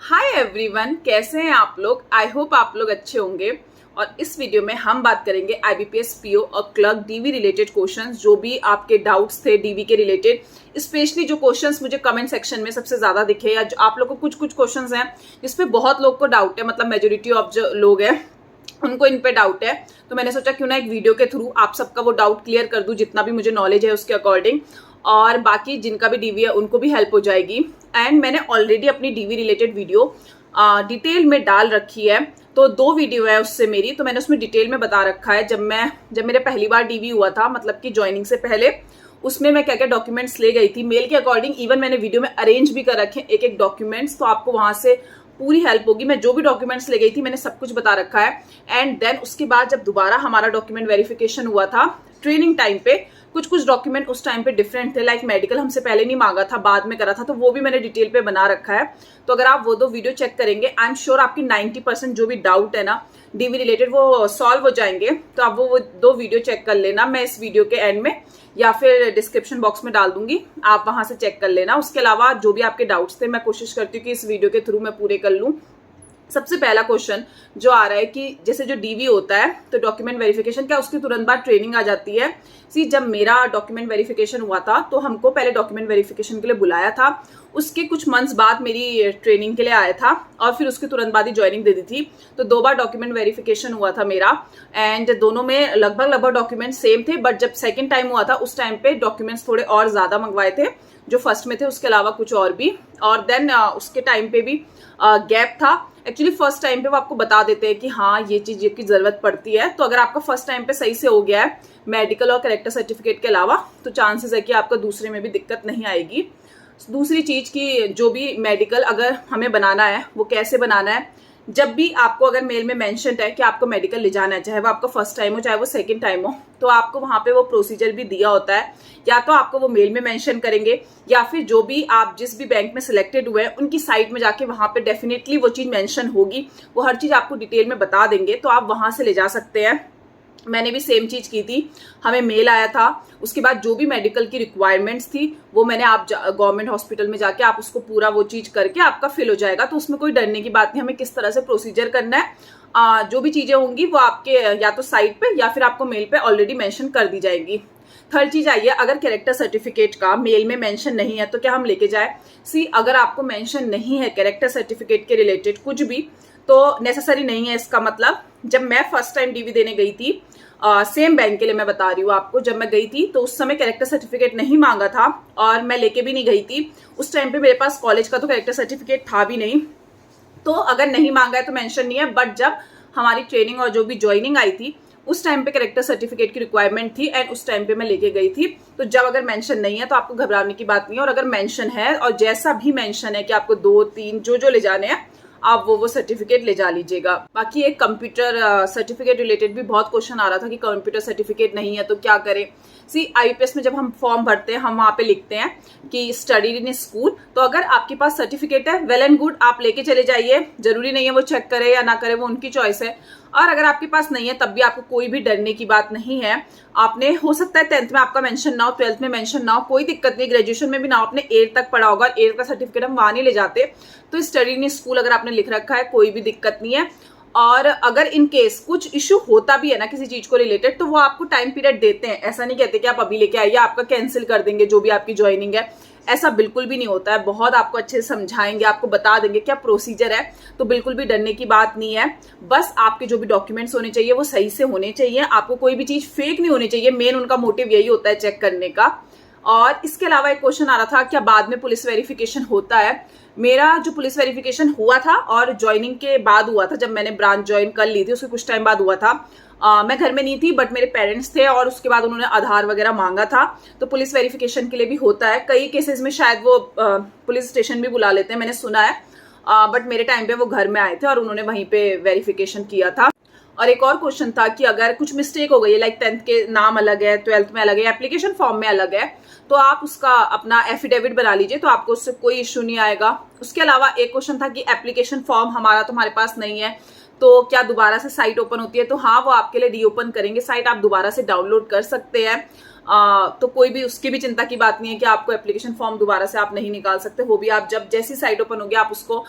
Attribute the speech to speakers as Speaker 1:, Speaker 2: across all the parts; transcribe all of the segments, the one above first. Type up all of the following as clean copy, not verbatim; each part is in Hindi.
Speaker 1: हाय एवरीवन, कैसे हैं आप लोग। आई होप आप लोग अच्छे होंगे। और इस वीडियो में हम बात करेंगे आईबीपीएस पीओ और क्लर्क डीवी रिलेटेड क्वेश्चंस, जो भी आपके डाउट्स थे डीवी के रिलेटेड। स्पेशली जो क्वेश्चंस मुझे कमेंट सेक्शन में सबसे ज्यादा दिखे, या जो आप लोगों को कुछ क्वेश्चंस हैं जिसपे बहुत लोग को डाउट है, मतलब मेजोरिटी ऑफ जो लोग हैं उनको इन पे डाउट है, तो मैंने सोचा क्यों ना एक वीडियो के थ्रू आप सबका वो डाउट क्लियर कर दूं, जितना भी मुझे नॉलेज है उसके अकॉर्डिंग। और बाकी जिनका भी डीवी है उनको भी हेल्प हो जाएगी। एंड मैंने ऑलरेडी अपनी डीवी रिलेटेड वीडियो डिटेल में डाल रखी है, तो 2 वीडियो है उससे मेरी, तो मैंने उसमें डिटेल में बता रखा है जब मेरे पहली बार डीवी हुआ था, मतलब कि ज्वाइनिंग से पहले, उसमें मैं क्या क्या डॉक्यूमेंट्स ले गई थी मेल के अकॉर्डिंग। इवन मैंने वीडियो में अरेंज भी कर रखे एक एक डॉक्यूमेंट्स, तो आपको वहां से पूरी हेल्प होगी। मैं जो भी डॉक्यूमेंट्स ले गई थी मैंने सब कुछ बता रखा है। एंड देन उसके बाद जब दोबारा हमारा डॉक्यूमेंट वेरिफिकेशन हुआ था ट्रेनिंग टाइम पे, कुछ डॉक्यूमेंट उस टाइम पे डिफरेंट थे, लाइक मेडिकल हमसे पहले नहीं मांगा था, बाद में करा था, तो वो भी मैंने डिटेल पे बना रखा है। तो अगर आप वो 2 वीडियो चेक करेंगे, आई एम श्योर आपकी 90% जो भी डाउट है ना डीवी रिलेटेड वो सॉल्व हो जाएंगे। तो आप वो 2 वीडियो चेक कर लेना, मैं इस वीडियो के एंड में या फिर डिस्क्रिप्शन बॉक्स में डाल दूंगी, आप वहां से चेक कर लेना। उसके अलावा जो भी आपके डाउट्स थे मैं कोशिश करती हूँ कि इस वीडियो के थ्रू मैं पूरे कर लूँ। सबसे पहला क्वेश्चन जो आ रहा है कि जैसे जो डीवी होता है तो डॉक्यूमेंट वेरिफिकेशन, क्या उसके तुरंत बाद ट्रेनिंग आ जाती है। जब मेरा डॉक्यूमेंट वेरिफिकेशन हुआ था तो हमको पहले डॉक्यूमेंट वेरिफिकेशन के लिए बुलाया था, उसके कुछ मंथ्स बाद मेरी ट्रेनिंग के लिए आया था, और फिर उसके तुरंत बाद ही ज्वाइनिंग दे दी थी। तो 2 बार डॉक्यूमेंट वेरिफिकेशन हुआ था मेरा, एंड दोनों में लगभग डॉक्यूमेंट सेम थे। बट जब सेकेंड टाइम हुआ था उस टाइम पे डॉक्यूमेंट्स थोड़े और ज्यादा मंगवाए थे जो फर्स्ट में थे, उसके अलावा कुछ और भी। और देन उसके टाइम पे भी गैप था। एक्चुअली फर्स्ट टाइम पे वो आपको बता देते हैं कि हाँ ये चीज की जरूरत पड़ती है। तो अगर आपका फर्स्ट टाइम पे सही से हो गया है मेडिकल और कैरेक्टर सर्टिफिकेट के अलावा, तो चांसेस है कि आपका दूसरे में भी दिक्कत नहीं आएगी। दूसरी चीज की जो भी मेडिकल अगर हमें बनाना है वो कैसे बनाना है, जब भी आपको अगर मेल में मेंशन है कि आपको मेडिकल ले जाना है, चाहे वो आपका फर्स्ट टाइम हो चाहे वो सेकंड टाइम हो, तो आपको वहां पे वो प्रोसीजर भी दिया होता है। या तो आपको वो मेल में मेंशन करेंगे, या फिर जो भी आप जिस भी बैंक में सिलेक्टेड हुए हैं उनकी साइट में जाके वहां पे डेफिनेटली वो चीज मेंशन होगी, वो हर चीज आपको डिटेल में बता देंगे, तो आप वहां से ले जा सकते हैं। मैंने भी सेम चीज की थी, हमें मेल आया था, उसके बाद जो भी मेडिकल की रिक्वायरमेंट्स थी वो मैंने आप गवर्नमेंट हॉस्पिटल में जाके आप उसको पूरा वो चीज करके आपका फिल हो जाएगा। तो उसमें कोई डरने की बात नहीं, हमें किस तरह से प्रोसीजर करना है, जो भी चीजें होंगी वो आपके या तो साइट पे या फिर आपको मेल पे ऑलरेडी मेंशन कर दी जाएगी। थर्ड चीज आई है, अगर कैरेक्टर सर्टिफिकेट का मेल में मेंशन नहीं है तो क्या हम लेके जाए। अगर आपको मेंशन नहीं है कैरेक्टर सर्टिफिकेट के रिलेटेड कुछ भी, तो नेसेसरी नहीं है। इसका मतलब जब मैं फर्स्ट टाइम डीवी देने गई थी, सेम बैंक के लिए मैं बता रही हूँ आपको, जब मैं गई थी तो उस समय कैरेक्टर सर्टिफिकेट नहीं मांगा था और मैं लेके भी नहीं गई थी। उस टाइम पे मेरे पास कॉलेज का तो कैरेक्टर सर्टिफिकेट था भी नहीं, तो अगर नहीं मांगा है तो मेंशन नहीं है। बट जब हमारी ट्रेनिंग और जो भी ज्वाइनिंग आई थी उस टाइम पे कैरेक्टर सर्टिफिकेट की रिक्वायरमेंट थी, एंड उस टाइम पे मैं लेके गई थी। तो जब अगर मेंशन नहीं है तो आपको घबराने की बात नहीं है, और अगर मेंशन है और जैसा भी मेंशन है कि आपको 2-3 जो ले जाने हैं आप वो सर्टिफिकेट ले जा लीजिएगा। बाकी एक कंप्यूटर सर्टिफिकेट रिलेटेड भी बहुत क्वेश्चन आ रहा था कि कंप्यूटर सर्टिफिकेट नहीं है तो क्या करें। आईपीएस में जब हम फॉर्म भरते हैं हम वहां पे लिखते हैं कि स्टडी इन स्कूल, तो अगर आपके पास सर्टिफिकेट है वेल एंड गुड, आप लेके चले जाइए, जरूरी नहीं है वो चेक करे या ना करे, वो उनकी चॉइस है। और अगर आपके पास नहीं है तब भी आपको कोई भी डरने की बात नहीं है। आपने हो सकता है 10th में आपका मेंशन ना हो, 12th में मेंशन ना हो, कोई दिक्कत नहीं, ग्रेजुएशन में भी ना हो, आपने 8th तक पढ़ा होगा, 8th का सर्टिफिकेट हम वहां नहीं ले जाते। तो स्टडी इन स्कूल अगर आपने लिख रखा है कोई भी दिक्कत नहीं है। और अगर इन केस कुछ इश्यू होता भी है ना किसी चीज को रिलेटेड, तो वो आपको टाइम पीरियड देते हैं, ऐसा नहीं कहते कि आप अभी लेके आइए आपका कैंसिल कर देंगे जो भी आपकी ज्वाइनिंग है, ऐसा बिल्कुल भी नहीं होता है। बहुत आपको अच्छे से समझाएंगे, आपको बता देंगे क्या प्रोसीजर है, तो बिल्कुल भी डरने की बात नहीं है। बस आपके जो भी डॉक्यूमेंट्स होने चाहिए वो सही से होने चाहिए, आपको कोई भी चीज फेक नहीं होनी चाहिए, मेन उनका मोटिव यही होता है चेक करने का। और इसके अलावा एक क्वेश्चन आ रहा था क्या बाद में पुलिस वेरिफिकेशन होता है। मेरा जो पुलिस वेरिफिकेशन हुआ था और ज्वाइनिंग के बाद हुआ था, जब मैंने ब्रांच ज्वाइन कर ली थी उसके कुछ टाइम बाद हुआ था। मैं घर में नहीं थी बट मेरे पेरेंट्स थे, और उसके बाद उन्होंने आधार वगैरह मांगा था, तो पुलिस वेरिफिकेशन के लिए भी होता है। कई केसेस में शायद वो पुलिस स्टेशन भी बुला लेते हैं, मैंने सुना है। बट मेरे टाइम पे वो घर में आए थे और उन्होंने वहीं पे वेरिफिकेशन किया था। और एक और क्वेश्चन था कि अगर कुछ मिस्टेक हो गई है, लाइक 10th के नाम अलग है, 12th में अलग है, एप्लीकेशन फॉर्म में अलग है, तो आप उसका अपना एफिडेविट बना लीजिए, तो आपको उससे कोई इश्यू नहीं आएगा। उसके अलावा एक क्वेश्चन था कि एप्लीकेशन फॉर्म हमारा तुम्हारे पास नहीं है तो क्या दोबारा से साइट ओपन होती है। तो हाँ, वो आपके लिए रीओपन करेंगे साइट, आप दोबारा से डाउनलोड कर सकते हैं। तो कोई भी उसकी भी चिंता की बात नहीं है कि आपको एप्लीकेशन फॉर्म दोबारा से आप नहीं निकाल सकते, वो भी आप जब जैसी साइट ओपन होगी आप उसको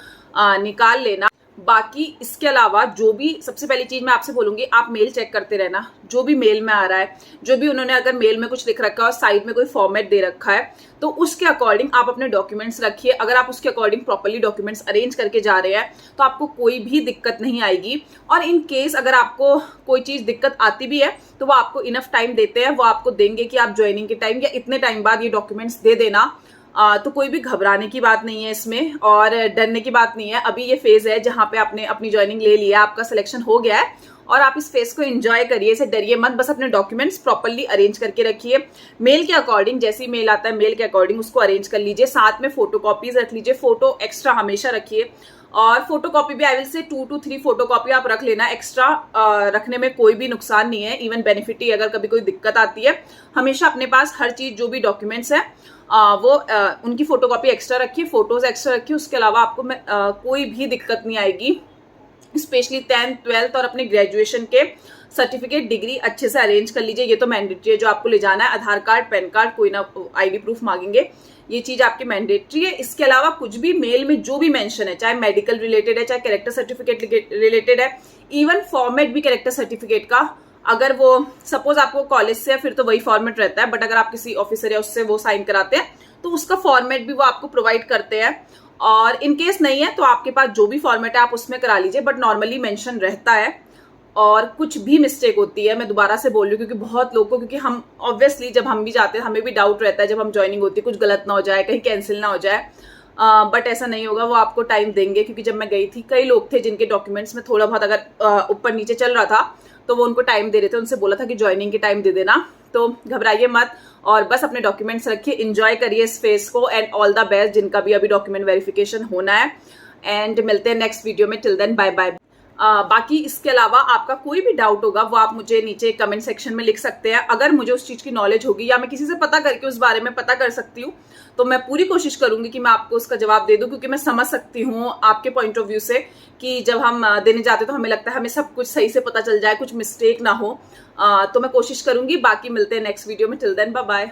Speaker 1: निकाल लेना। बाकी इसके अलावा जो भी सबसे पहली चीज मैं आपसे बोलूंगी, आप मेल चेक करते रहना। जो भी मेल में आ रहा है, जो भी उन्होंने अगर मेल में कुछ लिख रखा है और साइड में कोई फॉर्मेट दे रखा है, तो उसके अकॉर्डिंग आप अपने डॉक्यूमेंट्स रखिए। अगर आप उसके अकॉर्डिंग प्रॉपर्ली डॉक्यूमेंट्स अरेंज करके जा रहे हैं तो आपको कोई भी दिक्कत नहीं आएगी। और इन केस अगर आपको कोई चीज दिक्कत आती भी है तो वो आपको इनफ टाइम देते हैं, वो आपको देंगे कि आप ज्वाइनिंग के टाइम या इतने टाइम बाद ये डॉक्यूमेंट्स दे देना। तो कोई भी घबराने की बात नहीं है इसमें और डरने की बात नहीं है। अभी ये फेज है जहां पे आपने अपनी ज्वाइनिंग ले लिया, आपका सिलेक्शन हो गया है और आप इस फेज को एंजॉय करिए, इसे डरिए मत, बस अपने डॉक्यूमेंट्स प्रॉपर्ली अरेंज करके रखिए। मेल के अकॉर्डिंग, जैसे ही मेल आता है मेल के अकॉर्डिंग उसको अरेंज कर लीजिए। साथ में फोटो कॉपीज रख लीजिए, फोटो एक्स्ट्रा हमेशा रखिए। और फोटो कॉपी भी I will say 2 to 3 photo copy आप रख लेना। एक्स्ट्रा रखने में कोई भी नुकसान नहीं है, इवन बेनिफिट ही। अगर कभी कोई दिक्कत आती है, हमेशा अपने पास हर चीज जो भी डॉक्यूमेंट्स है वो उनकी फोटो कॉपी एक्स्ट्रा रखिए, फोटोज एक्स्ट्रा रखिए। उसके अलावा आपको कोई भी दिक्कत नहीं आएगी। स्पेशली 10th 12th और अपने ग्रेजुएशन के सर्टिफिकेट डिग्री अच्छे से अरेंज कर लीजिए। ये तो मैंडेटरी है, जो आपको ले जाना है। आधार कार्ड, पैन कार्ड, कोई ना आईडी प्रूफ मांगेंगे, ये चीज आपकी मैंडेटरी है। इसके अलावा कुछ भी मेल में जो भी मेंशन है, चाहे मेडिकल रिलेटेड है, चाहे कैरेक्टर सर्टिफिकेट रिलेटेड है, इवन फॉर्मेट भी कैरेक्टर सर्टिफिकेट का, अगर वो सपोज आपको कॉलेज से है फिर तो वही फॉर्मेट रहता है, बट अगर आप किसी ऑफिसर या उससे वो साइन कराते हैं तो उसका फॉर्मेट भी वो आपको प्रोवाइड करते हैं। और इन केस नहीं है तो आपके पास जो भी फॉर्मेट है आप उसमें करा लीजिए, बट नॉर्मली मेंशन रहता है। और कुछ भी मिस्टेक होती है, मैं दोबारा से बोल रही हूँ, क्योंकि बहुत लोगों को, क्योंकि हम ऑब्वियसली जब हम भी जाते हैं हमें भी डाउट रहता है जब हम ज्वाइनिंग होती है, कुछ गलत ना हो जाए, कहीं कैंसिल ना हो जाए। बट ऐसा नहीं होगा, वो आपको टाइम देंगे। क्योंकि जब मैं गई थी कई लोग थे जिनके डॉक्यूमेंट्स में थोड़ा बहुत अगर ऊपर नीचे चल रहा था तो वो उनको टाइम दे रहे थे, उनसे बोला था कि ज्वाइनिंग के टाइम दे देना। तो घबराइए मत और बस अपने डॉक्यूमेंट्स रखिए, एंजॉय करिए इस फेज को। एंड ऑल द बेस्ट जिनका भी अभी डॉक्यूमेंट वेरिफिकेशन होना है। एंड मिलते हैं नेक्स्ट वीडियो में, टिल देन बाय बाय। बाकी इसके अलावा आपका कोई भी डाउट होगा वो आप मुझे नीचे कमेंट सेक्शन में लिख सकते हैं। अगर मुझे उस चीज की नॉलेज होगी या मैं किसी से पता करके उस बारे में पता कर सकती हूँ तो मैं पूरी कोशिश करूंगी कि मैं आपको उसका जवाब दे दूं, क्योंकि मैं समझ सकती हूँ आपके पॉइंट ऑफ व्यू से कि जब हम देने जाते तो हमें लगता है हमें सब कुछ सही से पता चल जाए, कुछ मिस्टेक ना हो। तो मैं कोशिश करूंगी। बाकी मिलते हैं नेक्स्ट वीडियो में, टिल देन बाय बाय।